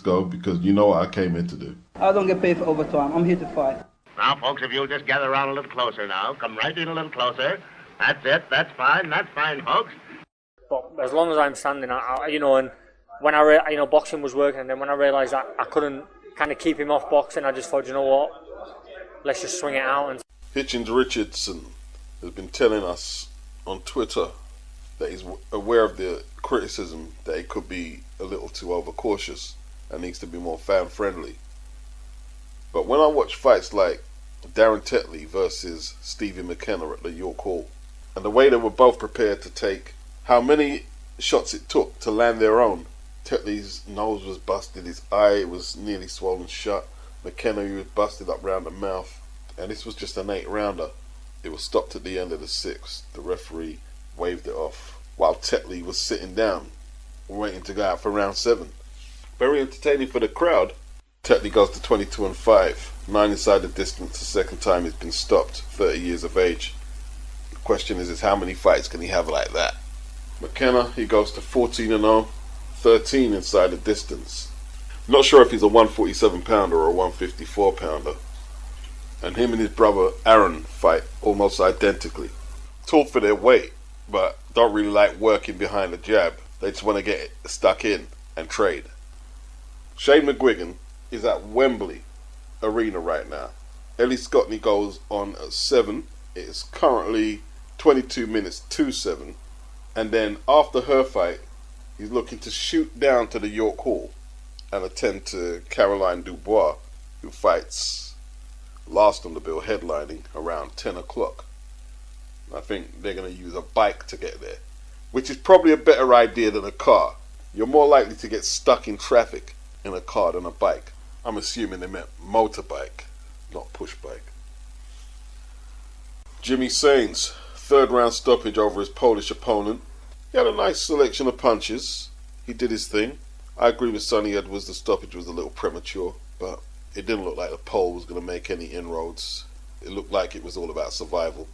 go, because you know what I came here to do. I don't get paid for overtime. I'm here to fight. Now, folks, if you'll just gather around a little closer now. Come right in a little closer. That's it. That's fine, folks. But as long as I'm standing, you know, and when I boxing was working, and then when I realised that I couldn't kind of keep him off boxing, I just thought, you know what, let's just swing it out. And Hitchens Richardson has been telling us on Twitter that he's aware of the criticism that he could be a little too overcautious and needs to be more fan friendly. But when I watch fights like Darren TETLEY versus Stevie McKenna at the York Hall, and the way they were both prepared to take how many shots it took to land their own. TETLEY's nose was busted, his eye was nearly swollen shut, McKenna, he was busted up round the mouth, and this was just an 8-rounder. It was stopped at the end of the 6th. The referee waved it off while TETLEY was sitting down waiting to go out for round 7. Very entertaining for the crowd. TETLEY goes to 22-5, 9 inside the distance. The second time he's been stopped, 30 years of age. The question is how many fights can he have like that? McKenna, he goes to 14-0, 13 inside the distance. Not sure if he's a 147 pounder or a 154 pounder. And him and his brother Aaron fight almost identically. Tall for their weight, but don't really like working behind the jab. They just want to get stuck in and trade. Shane McGuigan is at Wembley Arena right now. Ellie Scotney goes on at 7. It is currently 22 minutes to 7. And then after her fight, he's looking to shoot down to the York Hall and attend to Caroline Dubois, who fights last on the bill, headlining around 10 o'clock. I think they're going to use a bike to get there, which is probably a better idea than a car. You're more likely to get stuck in traffic in a car than a bike. I'm assuming they meant motorbike, not push bike. Jimmy SAINS, 3rd round stoppage over his Polish opponent. He had a nice selection of punches. He did his thing. I agree with Sonny Edwards, the stoppage was a little premature, but it didn't look like the Pole was going to make any inroads. It looked like it was all about survival.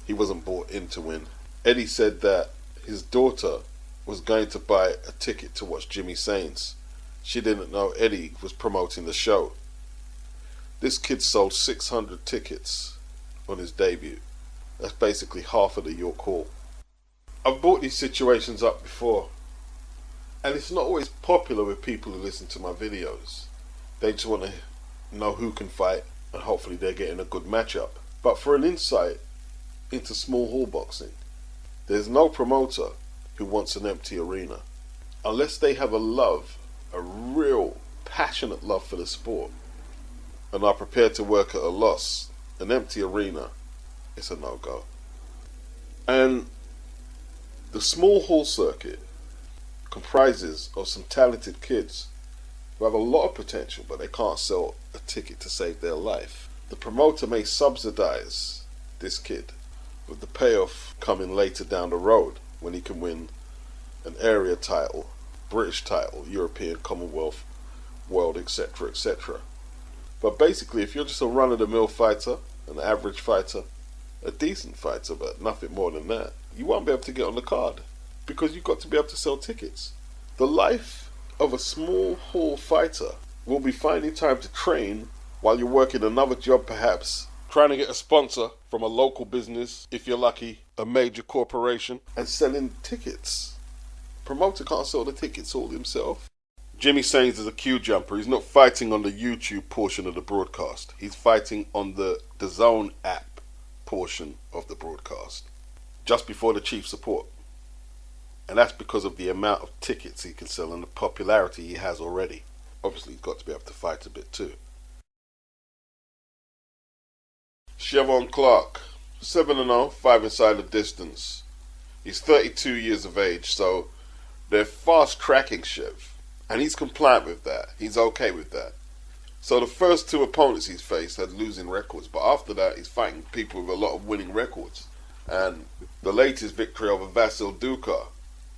He wasn't brought in to win. Eddie said that his daughter was going to buy a ticket to watch Jimmy SAINS. She didn't know Eddie was promoting the show. This kid sold 600 tickets on his debut. That's basically half of the York Hall. I've brought these situations up before, and it's not always popular with people who listen to my videos. They just want to know who can fight, and hopefully they're getting a good matchup. But for an insight into small hall boxing, there's no promoter who wants an empty arena unless they have a real passionate love for the sport and are prepared to work at a loss. An empty arena, it's a no-go. And the small hall circuit comprises of some talented kids who have a lot of potential, but they can't sell a ticket to save their life. The promoter may subsidize this kid, with the payoff coming later down the road when he can win an area title, British title, European, Commonwealth, World, etc., etc. But basically, if you're just a run-of-the-mill fighter, an average fighter, a decent fighter, but nothing more than that, you won't be able to get on the card because you've got to be able to sell tickets. The life of a small hall fighter will be finding time to train while you're working another job, perhaps trying to get a sponsor from a local business, if you're lucky, a major corporation, and selling tickets. Promoter can't sell the tickets all himself. Jimmy SAINS is a queue jumper. He's not fighting on the YouTube portion of the broadcast. He's fighting on the DAZN app portion of the broadcast, just before the chief support. And that's because of the amount of tickets he can sell and the popularity he has already. Obviously, he's got to be able to fight a bit too. CHEAVON CLARKE, 7-0, 5 inside the distance. He's 32 years of age, so they're fast-tracking Chev. And he's compliant with that. He's okay with that. So the first 2 opponents he's faced had losing records, but after that he's fighting people with a lot of winning records. And the latest victory over VASIL DUCAR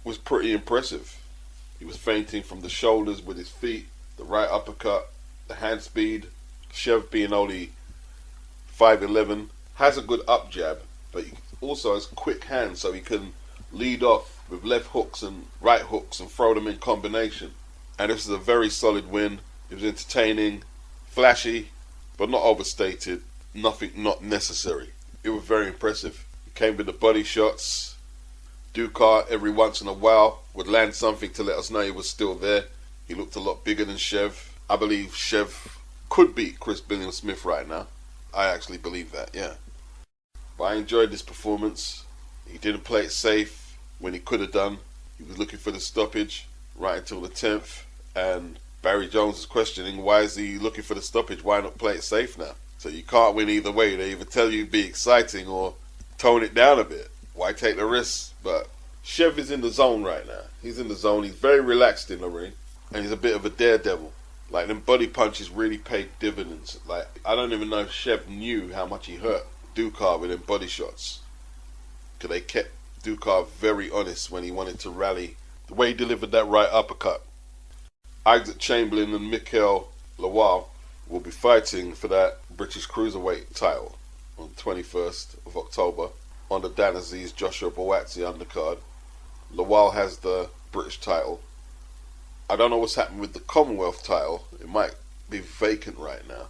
was pretty impressive. He was feinting from the shoulders with his feet, the right uppercut, the hand speed. Chev, being only 5'11", has a good up jab, but he also has quick hands, so he can lead off with left hooks and right hooks and throw them in combination. And this is a very solid win. It was entertaining, flashy, but not overstated. Nothing not necessary. It was very impressive. It came with the body shots. DUCAR every once in a while would land something to let us know he was still there. He looked a lot bigger than Chev. I believe Chev could beat Chris Billiam Smith right now. I actually believe that, yeah. But I enjoyed this performance. He didn't play it safe when he could have done. He was looking for the stoppage right until the 10th. And Barry Jones is questioning, why is he looking for the stoppage? Why not play it safe now? So you can't win either way. They either tell you be exciting or tone it down a bit. Why take the risks? But Chev is in the zone right now. He's in the zone. He's very relaxed in the ring. And he's a bit of a daredevil. Like, them body punches really paid dividends. Like, I don't even know if Chev knew how much he hurt DUCAR with them body shots. Because they kept DUCAR very honest when he wanted to rally. The way he delivered that right uppercut. Isaac Chamberlain and Mikel Lawal will be fighting for that British Cruiserweight title on the 21st of October on the Dan Aziz Joshua Buatsi undercard. Lawal has the British title. I don't know what's happening with the Commonwealth title. It might be vacant right now.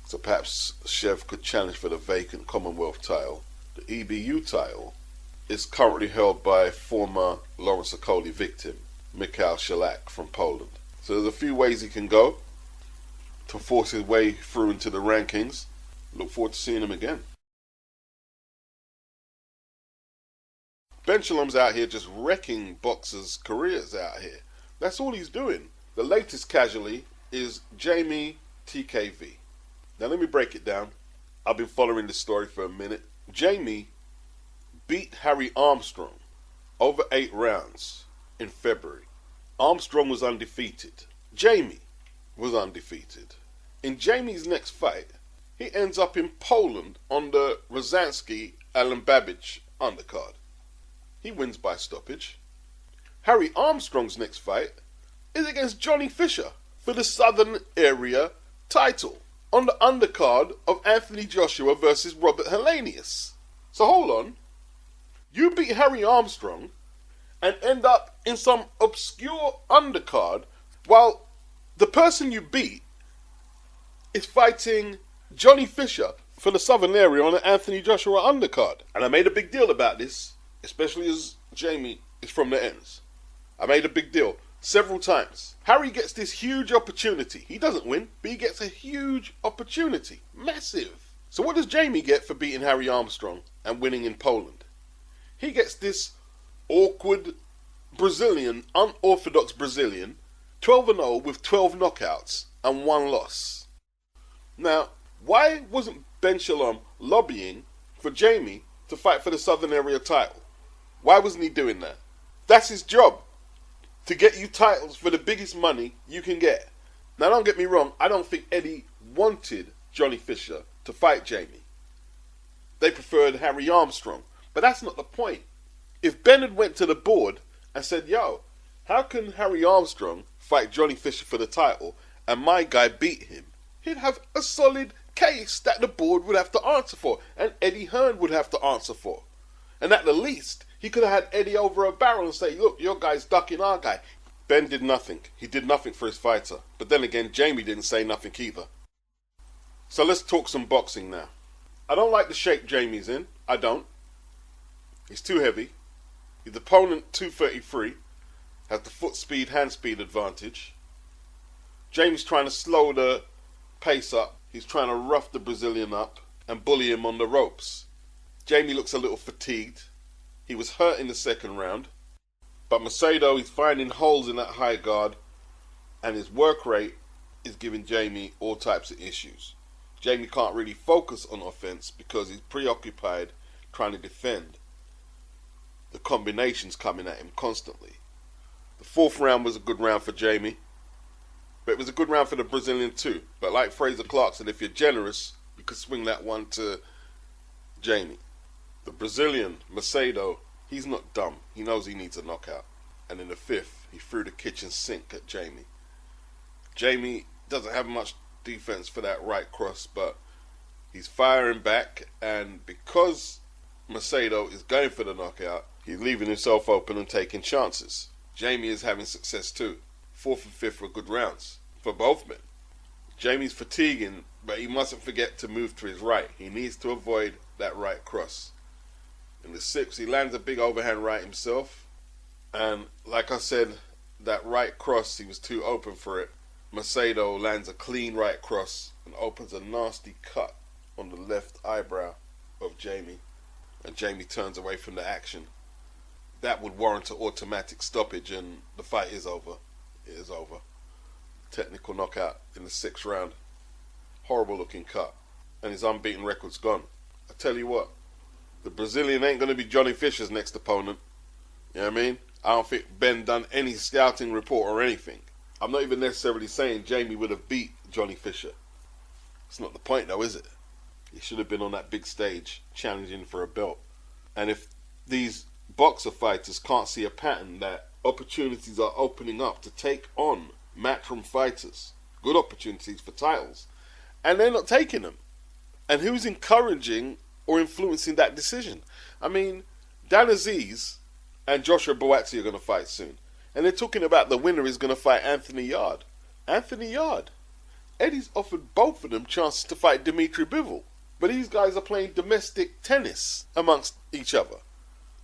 So perhaps Chev could challenge for the vacant Commonwealth title. The EBU title is currently held by former Lawrence Okoli victim, Mikhail Shalak from Poland. So there's a few ways he can go to force his way through into the rankings. Look forward to seeing him again. Ben Shalom's out here just wrecking boxers' careers out here. That's all he's doing. The latest casualty is JEAMIE TKV. Now let me break it down. I've been following this story for a minute. JEAMIE beat Harry Armstrong over 8 rounds in February. Armstrong was undefeated. JEAMIE was undefeated. In JEAMIE's next fight, he ends up in Poland on the Rozansky Alan Babbage undercard. He wins by stoppage. Harry Armstrong's next fight is against Johnny Fisher for the Southern Area title on the undercard of Anthony Joshua versus Robert Helenius. So hold on. You beat Harry Armstrong and end up in some obscure undercard while the person you beat is fighting Johnny Fisher for the Southern Area on the Anthony Joshua undercard. And I made a big deal about this, especially as JEAMIE is from the ends. I made a big deal several times. Harry gets this huge opportunity. He doesn't win, but he gets a huge opportunity. Massive. So what does JEAMIE get for beating Harry Armstrong and winning in Poland? He gets this awkward Brazilian, unorthodox Brazilian, 12-0 with 12 knockouts and 1 loss. Now, why wasn't Ben Shalom lobbying for JEAMIE to fight for the Southern Area title? Why wasn't he doing that? That's his job. To get you titles for the biggest money you can get. Now don't get me wrong, I don't think Eddie wanted Johnny Fisher to fight JEAMIE. They preferred Harry Armstrong. But that's not the point. If Ben had went to the board and said, yo, how can Harry Armstrong fight Johnny Fisher for the title and my guy beat him? He'd have a solid case that the board would have to answer for and Eddie Hearn would have to answer for. And at the least, he could have had Eddie over a barrel and say, look, your guy's ducking our guy. Ben did nothing. He did nothing for his fighter. But then again, JEAMIE didn't say nothing either. So let's talk some boxing now. I don't like the shape JEAMIE's in. I don't. He's too heavy. His opponent, 233, has the foot speed, hand speed advantage. JEAMIE's trying to slow the pace up. He's trying to rough the Brazilian up and bully him on the ropes. JEAMIE looks a little fatigued. He was hurt in the second round. But Macedo is finding holes in that high guard and his work rate is giving JEAMIE all types of issues. JEAMIE can't really focus on offense because he's preoccupied trying to defend. The combinations coming at him constantly. The 4th round was a good round for JEAMIE. But it was a good round for the Brazilian too. But like Fraser Clark said, if you're generous, you could swing that one to JEAMIE. The Brazilian, Macedo, he's not dumb. He knows he needs a knockout. And in the 5th, he threw the kitchen sink at JEAMIE. JEAMIE doesn't have much defense for that right cross, but he's firing back. And because Macedo is going for the knockout, he's leaving himself open and taking chances. JEAMIE is having success too. 4th and 5th were good rounds for both men. Jamie's fatiguing, but he mustn't forget to move to his right. He needs to avoid that right cross. In the 6th, he lands a big overhand right himself. And like I said, that right cross, he was too open for it. Macedo lands a clean right cross and opens a nasty cut on the left eyebrow of Jamie. And Jamie turns away from the action. That would warrant an automatic stoppage, and the fight is over. It is over. Technical knockout in the 6th round. Horrible looking cut. And his unbeaten record's gone. I tell you what, the Brazilian ain't going to be Johnny Fisher's next opponent. You know what I mean? I don't think Ben done any scouting report or anything. I'm not even necessarily saying Jamie would have beat Johnny Fisher. It's not the point though, is it? He should have been on that big stage challenging for a belt. And if these boxer fighters can't see a pattern that opportunities are opening up to take on matchroom fighters, good opportunities for titles, and they're not taking them, and who's encouraging or influencing that decision? I mean, Dan Aziz and Joshua Buatsi are going to fight soon, and they're talking about the winner is going to fight Anthony Yarde. Anthony Yarde. Eddie's offered both of them chances to fight Dimitri Bivol, but these guys are playing domestic tennis amongst each other.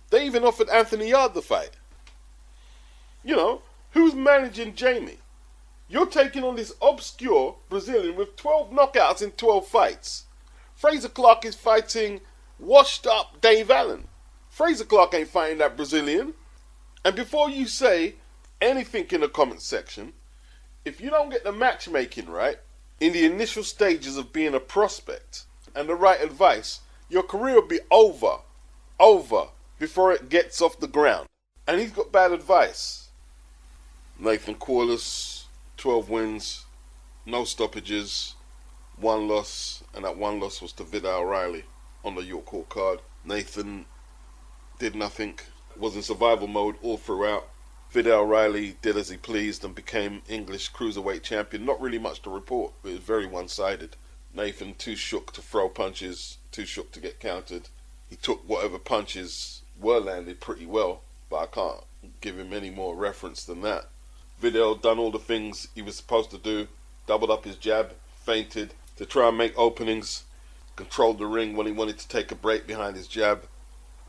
They even offered Anthony Yarde the fight. You know, who's managing Jamie? You're taking on this obscure Brazilian with 12 knockouts in 12 fights. Fraser Clarke is fighting washed up Dave Allen. Fraser Clarke ain't fighting that Brazilian. And before you say anything in the comment section, if you don't get the matchmaking right in the initial stages of being a prospect and the right advice, your career will be over before it gets off the ground. And he's got bad advice. Nathan QUARLESS, 12 wins, no stoppages, 1 loss, and that 1 loss was to VIDDAL Riley on the York Court card. Nathan did nothing, was in survival mode all throughout. VIDDAL Riley did as he pleased and became English Cruiserweight champion. Not really much to report, it was very one-sided. Nathan too shook to throw punches, too shook to get countered. He took whatever punches were landed pretty well, but I can't give him any more reference than that. VIDDAL done all the things he was supposed to do, doubled up his jab, feinted to try and make openings, controlled the ring when he wanted to take a break behind his jab,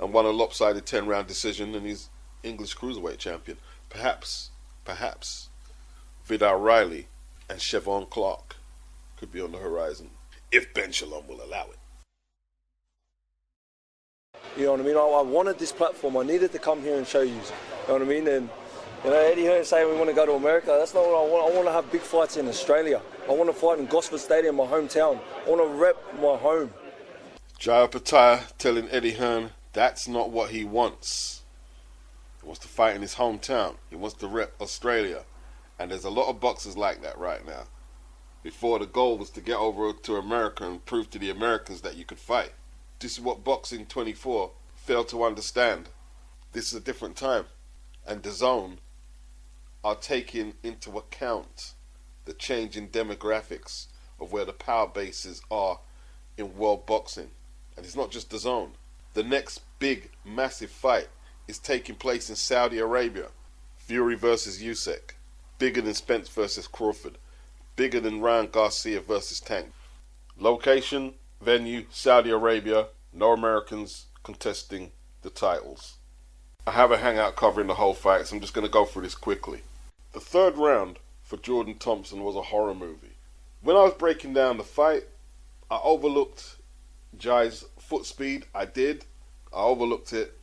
and won a lopsided 10-round decision, and he's English Cruiserweight champion. Perhaps VIDDAL Riley and CHEAVON CLARKE could be on the horizon, if Ben Shalom will allow it. You know what I mean? I wanted this platform. I needed to come here and show you. You know what I mean? And you know, Eddie Hearn saying we want to go to America. That's not what I want. I want to have big fights in Australia. I want to fight in Gosford Stadium, my hometown. I want to rep my home. Jai Opetaia telling Eddie Hearn that's not what he wants. He wants to fight in his hometown. He wants to rep Australia. And there's a lot of boxers like that right now. Before, the goal was to get over to America and prove to the Americans that you could fight. This is what Boxing 24 failed to understand. This is a different time. And DAZN are taking into account the change in demographics of where the power bases are in world boxing. And it's not just DAZN. The next big, massive fight is taking place in Saudi Arabia. Fury versus Usyk. Bigger than Spence versus Crawford. Bigger than Ryan Garcia versus Tank. Location, venue, Saudi Arabia. No Americans contesting the titles. I have a hangout covering the whole fight, so I'm just going to go through this quickly. The 3rd round for Jordan Thompson was a horror movie. When I was breaking down the fight, I overlooked Jai's foot speed. I overlooked it.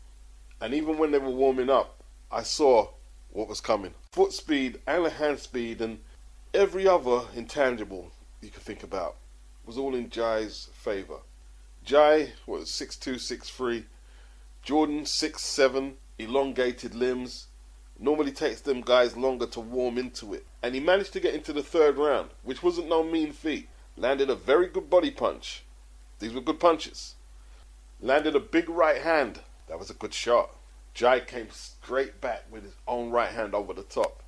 And even when they were warming up, I saw what was coming. Foot speed and hand speed and every other intangible you could think about was all in Jai's favour. Jai was 6'2", 6'3". Jordan 6'7", elongated limbs. Normally takes them guys longer to warm into it. And he managed to get into the 3rd round, which wasn't no mean feat. Landed a very good body punch. These were good punches. Landed a big right hand. That was a good shot. Jai came straight back with his own right hand over the top.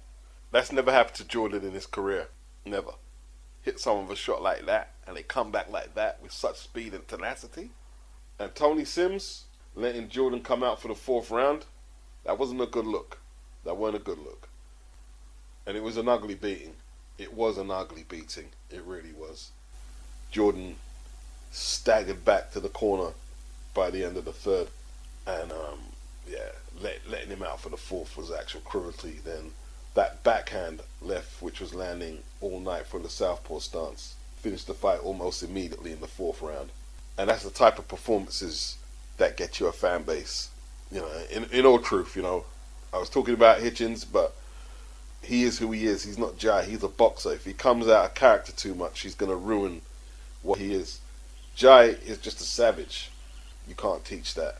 That's never happened to Jordan in his career. Never. Hit someone with a shot like that, and they come back like that with such speed and tenacity. And Tony Sims letting Jordan come out for the 4th round, that wasn't a good look. That wasn't a good look. And it was an ugly beating. It was an ugly beating. It really was. Jordan staggered back to the corner by the end of the third. And, letting him out for the fourth was actual cruelty. Then that backhand left, which was landing all night from the southpaw stance, finished the fight almost immediately in the fourth round. And that's the type of performances that get you a fan base. You know, in all truth, you know, I was talking about Hitchens, but he is who he is. He's not Jai. He's a boxer. If he comes out of character too much, he's going to ruin what he is. Jai is just a savage. You can't teach that.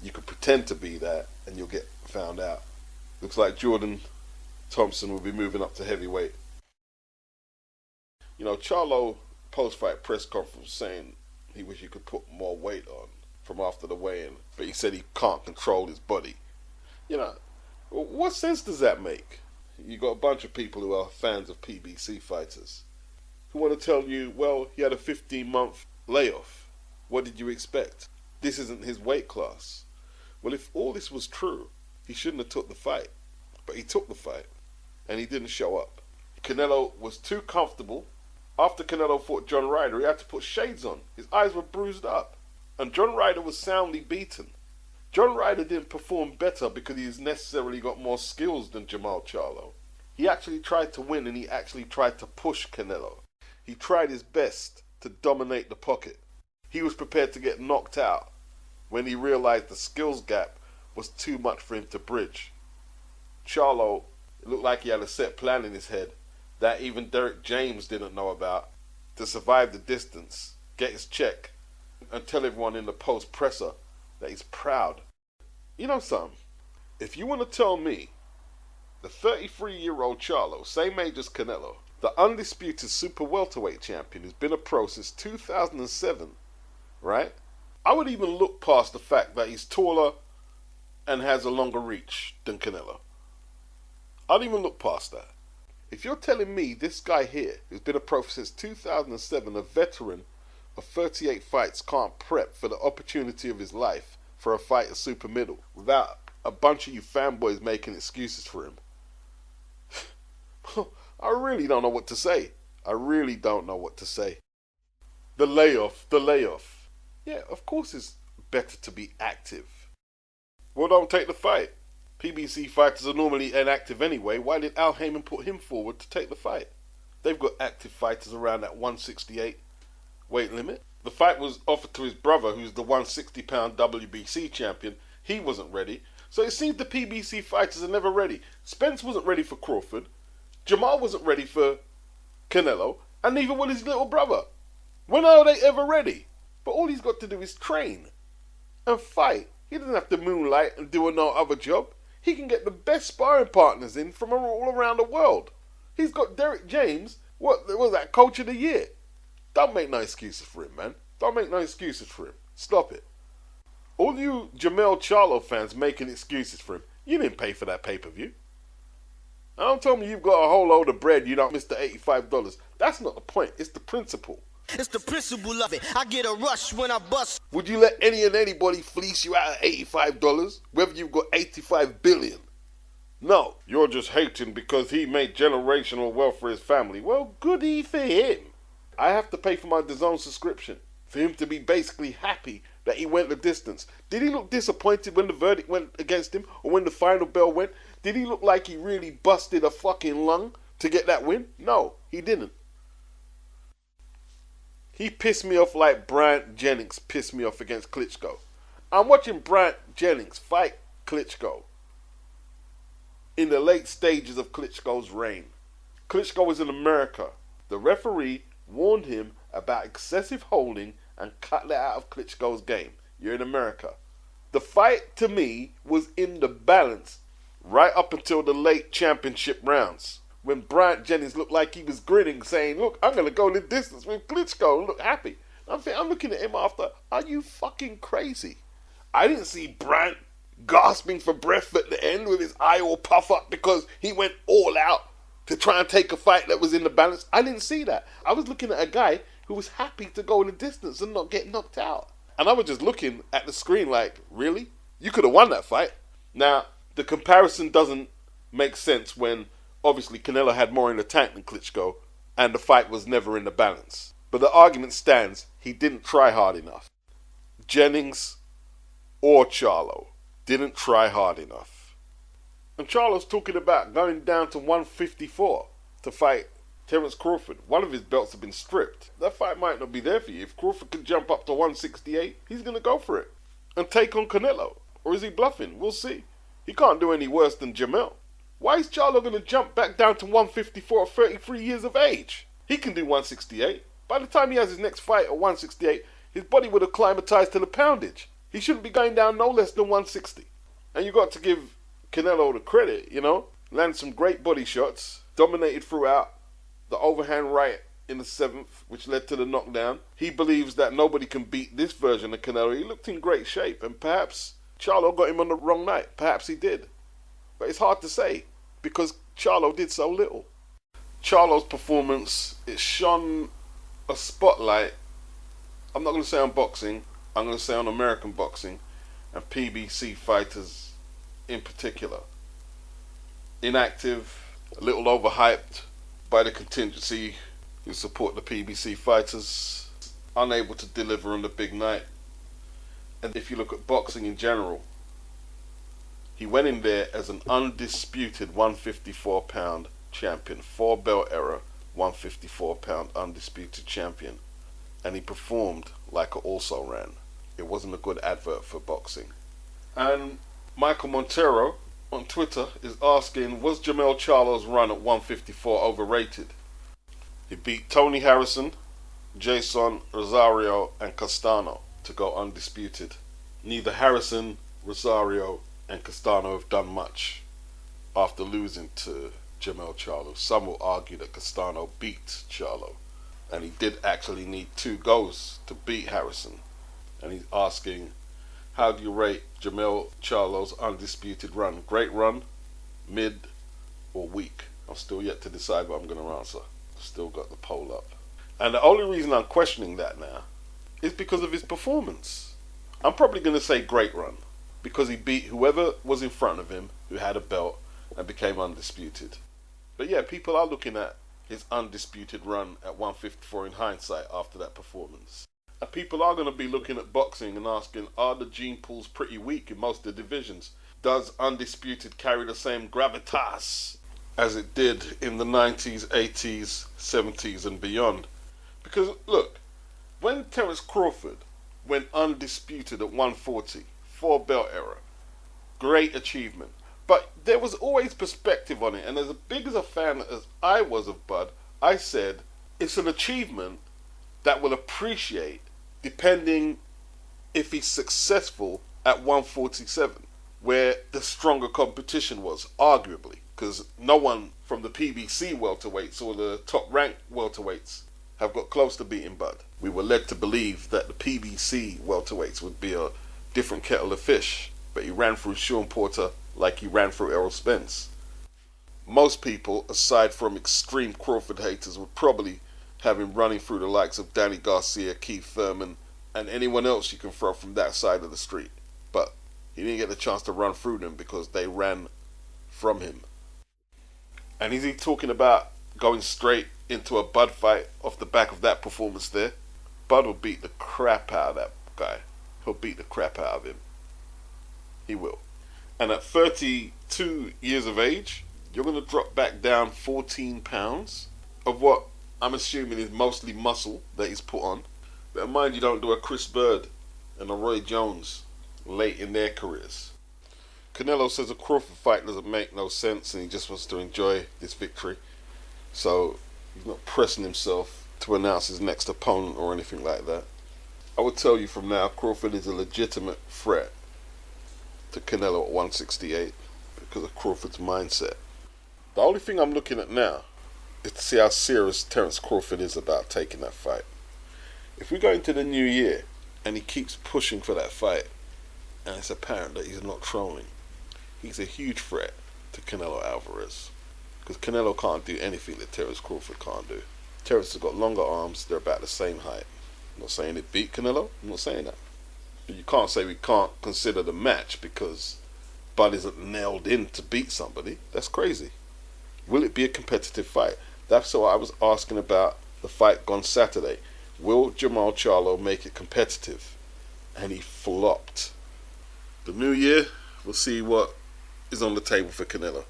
You can pretend to be that, and you'll get found out. Looks like Jordan Thompson will be moving up to heavyweight. You know, Charlo post-fight press conference saying he wish he could put more weight on from after the weigh-in, but he said he can't control his body. You know, what sense does that make? You got a bunch of people who are fans of PBC fighters who want to tell you, well, he had a 15-month layoff. What did you expect? This isn't his weight class. Well, if all this was true, he shouldn't have took the fight. But he took the fight, and he didn't show up. Canelo was too comfortable. After Canelo fought John Ryder, he had to put shades on. His eyes were bruised up. And John Ryder was soundly beaten. John Ryder didn't perform better because he's necessarily got more skills than Jermell Charlo. He actually tried to win, and he actually tried to push Canelo. He tried his best to dominate the pocket. He was prepared to get knocked out when he realized the skills gap was too much for him to bridge. Charlo, it looked like he had a set plan in his head that even Derek James didn't know about to survive the distance, get his check, and tell everyone in the post presser that he's proud. You know something? If you want to tell me the 33-year-old Charlo, same age as Canelo, the undisputed super welterweight champion who's been a pro since 2007, right? I would even look past the fact that he's taller and has a longer reach than Canelo. I'd even look past that. If you're telling me this guy here, who's been a pro since 2007, a veteran of 38 fights, can't prep for the opportunity of his life for a fight at super middle without a bunch of you fanboys making excuses for him, I really don't know what to say. I really don't know what to say. The layoff. Yeah, of course it's better to be active. Well, don't take the fight. PBC fighters are normally inactive anyway. Why did Al Heyman put him forward to take the fight? They've got active fighters around that 168 weight limit. The fight was offered to his brother, who's the 160-pound WBC champion. He wasn't ready. So it seems the PBC fighters are never ready. Spence wasn't ready for Crawford. Jamal wasn't ready for Canelo. And neither was his little brother. When are they ever ready? But all he's got to do is train and fight. He doesn't have to moonlight and do no other job. He can get the best sparring partners in from all around the world. He's got Derek James, what was that, coach of the year? Don't make no excuses for him, man. Don't make no excuses for him. Stop it. All you Jermell Charlo fans making excuses for him, you didn't pay for that pay-per-view. And don't tell me you've got a whole load of bread, you don't miss the $85. That's not the point, it's the principle. It's the principle of it. I get a rush when I bust. Would you let any and anybody fleece you out of $85, whether you've got $85 billion? No, you're just hating because he made generational wealth for his family. Well, goody for him. I have to pay for my DAZN subscription for him to be basically happy that he went the distance. Did he look disappointed when the verdict went against him or when the final bell went? Did he look like he really busted a fucking lung to get that win? No, he didn't. He pissed me off like Bryant Jennings pissed me off against Klitschko. I'm watching Bryant Jennings fight Klitschko in the late stages of Klitschko's reign. Klitschko was in America. The referee warned him about excessive holding and cut that out of Klitschko's game. You're in America. The fight, to me, was in the balance right up until the late championship rounds, when Bryant Jennings looked like he was grinning, saying, look, I'm going to go the distance with Klitschko and look happy. I'm looking at him after, are you fucking crazy? I didn't see Bryant gasping for breath at the end with his eye all puff up because he went all out to try and take a fight that was in the balance. I didn't see that. I was looking at a guy who was happy to go the distance and not get knocked out. And I was just looking at the screen like, really? You could have won that fight. Now, the comparison doesn't make sense when Obviously, Canelo had more in the tank than Klitschko, and the fight was never in the balance. But the argument stands, he didn't try hard enough. Jennings or Charlo didn't try hard enough. And Charlo's talking about going down to 154 to fight Terence Crawford. One of his belts have been stripped. That fight might not be there for you. If Crawford can jump up to 168, he's going to go for it and take on Canelo. Or is he bluffing? We'll see. He can't do any worse than JERMELL. Why is Charlo going to jump back down to 154 at 33 years of age? He can do 168. By the time he has his next fight at 168, his body would have acclimatized to the poundage. He shouldn't be going down no less than 160. And you got to give Canelo the credit, you know. Landed some great body shots. Dominated throughout. The overhand right in the 7th, which led to the knockdown. He believes that nobody can beat this version of Canelo. He looked in great shape, and perhaps Charlo got him on the wrong night. Perhaps he did. But it's hard to say, because Charlo did so little. Charlo's performance, it shone a spotlight, I'm not going to say on boxing, I'm going to say on American boxing, and PBC fighters in particular. Inactive, a little overhyped by the contingency who support the PBC fighters, unable to deliver on the big night. And if you look at boxing in general, he went in there as an undisputed 154 pound champion, 4 belt era 154 pound undisputed champion, and he performed like a also ran. It wasn't a good advert for boxing. And Michael Montero on Twitter is asking, was Jermell Charlo's run at 154 overrated? He beat Tony Harrison, Jason, Rosario and Castano to go undisputed. Neither Harrison, Rosario and Castano have done much after losing to Jermell Charlo. Some will argue that Castano beat Charlo, and he did actually need 2 goes to beat Harrison. And he's asking, how do you rate Jermell Charlo's undisputed run? Great run, mid, or weak? I'm still yet to decide what I'm going to answer. Still got the poll up. And the only reason I'm questioning that now is because of his performance. I'm probably going to say great run, because he beat whoever was in front of him who had a belt and became undisputed. But yeah, people are looking at his undisputed run at 154 in hindsight after that performance. And people are going to be looking at boxing and asking, are the gene pools pretty weak in most of the divisions? Does undisputed carry the same gravitas as it did in the 90s, 80s, 70s and beyond? Because look, when Terence Crawford went undisputed at 140, 4 belt era, great achievement. But there was always perspective on it, and as big as a fan as I was of Bud, I said it's an achievement that will appreciate depending if he's successful at 147, where the stronger competition was, arguably, because no one from the PBC welterweights or the top ranked welterweights have got close to beating Bud. We were led to believe that the PBC welterweights would be a different kettle of fish, but he ran through Sean Porter like he ran through Errol Spence. Most people, aside from extreme Crawford haters, would probably have him running through the likes of Danny Garcia, Keith Thurman, and anyone else you can throw from that side of the street. But he didn't get the chance to run through them because they ran from him. And is he talking about going straight into a Bud fight off the back of that performance there? Bud will beat the crap out of that guy. He'll beat the crap out of him. He will. And at 32 years of age, you're going to drop back down 14 pounds of what I'm assuming is mostly muscle that he's put on. But mind you, don't do a Chris Bird and a Roy Jones late in their careers. Canelo says a Crawford fight doesn't make no sense and he just wants to enjoy this victory. So he's not pressing himself to announce his next opponent or anything like that. I would tell you from now, Crawford is a legitimate threat to Canelo at 168 because of Crawford's mindset. The only thing I'm looking at now is to see how serious Terence Crawford is about taking that fight. If we go into the new year and he keeps pushing for that fight and it's apparent that he's not trolling, he's a huge threat to Canelo Alvarez, because Canelo can't do anything that Terence Crawford can't do. Terence has got longer arms, they're about the same height. I'm not saying it beat Canelo, I'm not saying that. But you can't say we can't consider the match because Bud isn't nailed in to beat somebody. That's crazy. Will it be a competitive fight? That's what I was asking about the fight gone Saturday. Will Jermell Charlo make it competitive? And he flopped. The new year, we'll see what is on the table for Canelo.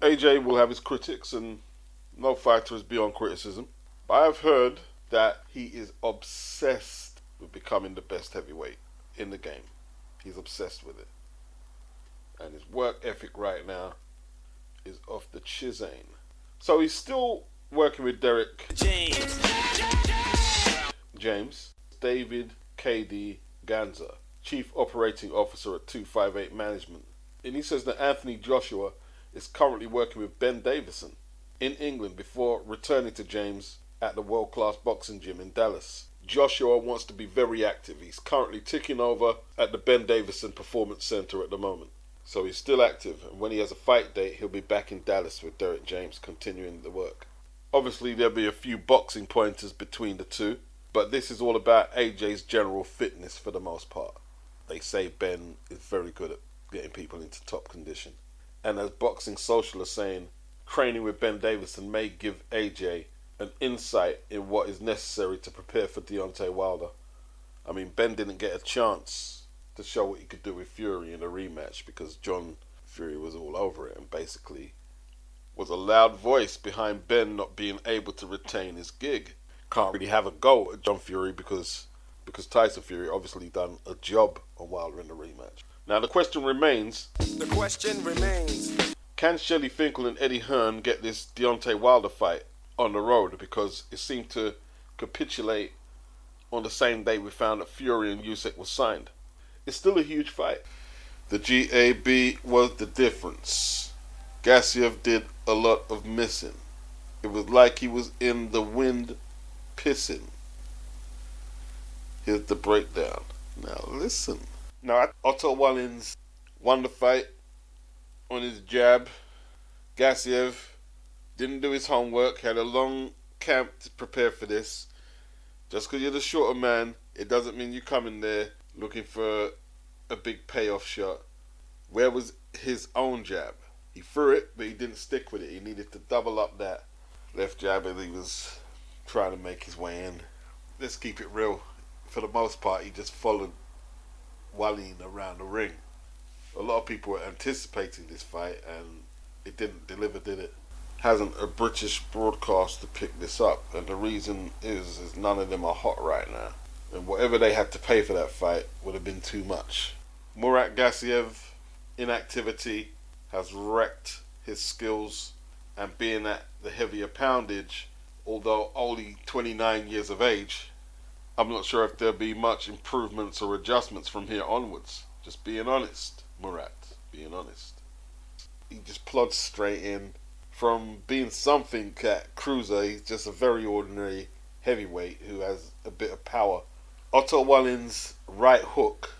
AJ will have his critics, and no fighter is beyond criticism. But I've heard that he is obsessed with becoming the best heavyweight in the game. He's obsessed with it. And his work ethic right now is off the chisane. So he's still working with Derek James, David KD Ganza, Chief Operating Officer at 258 Management. And he says that Anthony Joshua is currently working with Ben Davison in England before returning to James at the world-class boxing gym in Dallas. Joshua wants to be very active. He's currently ticking over at the Ben Davison Performance Center at the moment. So he's still active, and when he has a fight date, he'll be back in Dallas with Derek James continuing the work. Obviously, there'll be a few boxing pointers between the two, but this is all about AJ's general fitness for the most part. They say Ben is very good at getting people into top condition. And as Boxing Social are saying, training with Ben Davison may give AJ an insight in what is necessary to prepare for Deontay Wilder. I mean, Ben didn't get a chance to show what he could do with Fury in a rematch because John Fury was all over it and basically was a loud voice behind Ben not being able to retain his gig. Can't really have a go at John Fury because Tyson Fury obviously done a job on Wilder in the rematch. Now the question remains, can Shelley Finkel and Eddie Hearn get this Deontay Wilder fight on the road, because it seemed to capitulate on the same day we found that Fury and Usyk was signed. It's still a huge fight. The GAB was the difference. Gassiev did a lot of missing. It was like he was in the wind pissing. Here's the breakdown. Now listen. Now Otto Wallins won the fight on his jab. Gassiev didn't do his homework, had a long camp to prepare for this. Just because you're the shorter man, it doesn't mean you come in there looking for a big payoff shot. Where was his own jab? He threw it, but he didn't stick with it. He needed to double up that left jab as he was trying to make his way in. Let's keep it real. For the most part, he just followed Wallin around the ring. A lot of people were anticipating this fight, and it didn't deliver, did it? Hasn't a British broadcaster picked this up, and the reason is none of them are hot right now. And whatever they had to pay for that fight would have been too much. Murat Gassiev, inactivity, has wrecked his skills, and being at the heavier poundage, although only 29 years of age, I'm not sure if there'll be much improvements or adjustments from here onwards. Just being honest, Murat, being honest. He just plods straight in. From being something at cruiser, he's just a very ordinary heavyweight who has a bit of power. Otto Wallin's right hook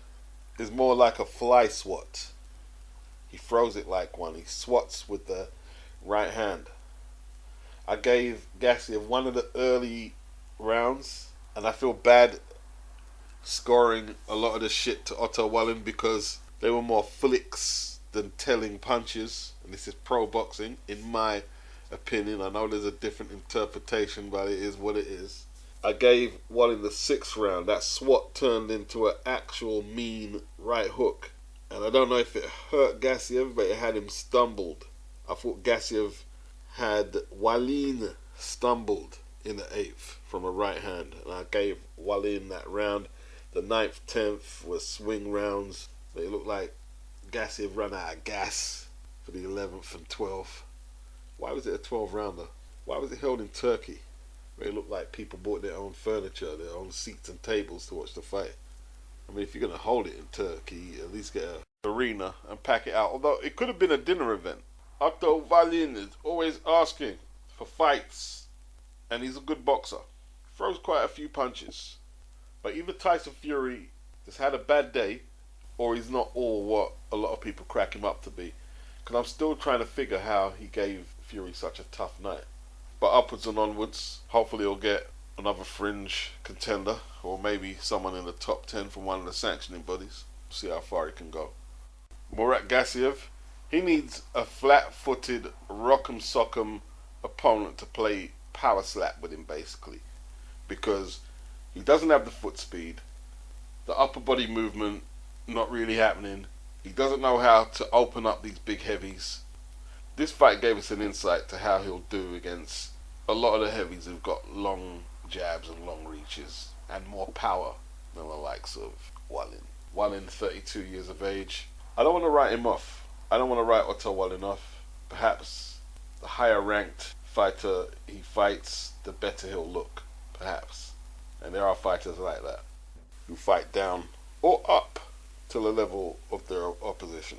is more like a fly swat. He throws it like one. He swats with the right hand. I gave Gassiev one of the early rounds, and I feel bad scoring a lot of the shit to Otto Wallin because they were more flicks than telling punches. And this is pro boxing, in my opinion. I know there's a different interpretation, but it is what it is. I gave Wallin the 6th round. That swat turned into an actual mean right hook. And I don't know if it hurt Gassiev, but it had him stumbled. I thought Gassiev had Wallin stumbled in the 8th from a right hand. And I gave Wallin that round. The 9th, 10th were swing rounds. They looked like Gassiev ran out of gas for the 11th and 12th. Why was it a 12 rounder? Why was it held in Turkey, where it looked like people bought their own furniture, their own seats and tables to watch the fight? I mean, if you're going to hold it in Turkey, at least get an arena and pack it out. Although it could have been a dinner event. Otto Wallin is always asking for fights, and he's a good boxer. Throws quite a few punches. But either Tyson Fury has had a bad day, or he's not all what a lot of people crack him up to be. Because I'm still trying to figure how he gave Fury such a tough night. But upwards and onwards, hopefully he'll get another fringe contender, or maybe someone in the top 10 from one of the sanctioning bodies. See how far he can go. Murat Gassiev He needs a flat-footed, rock'em sock'em opponent to play power slap with him, basically, because he doesn't have the foot speed, the upper body movement not really happening. He doesn't know how to open up these big heavies. This fight gave us an insight to how he'll do against a lot of the heavies who've got long jabs and long reaches and more power than the likes of Wallin. Wallin, 32 years of age. I don't want to write him off. I don't want to write Otto Wallin off. Perhaps the higher ranked fighter he fights, the better he'll look. Perhaps. And there are fighters like that who fight down or up to the level of their opposition.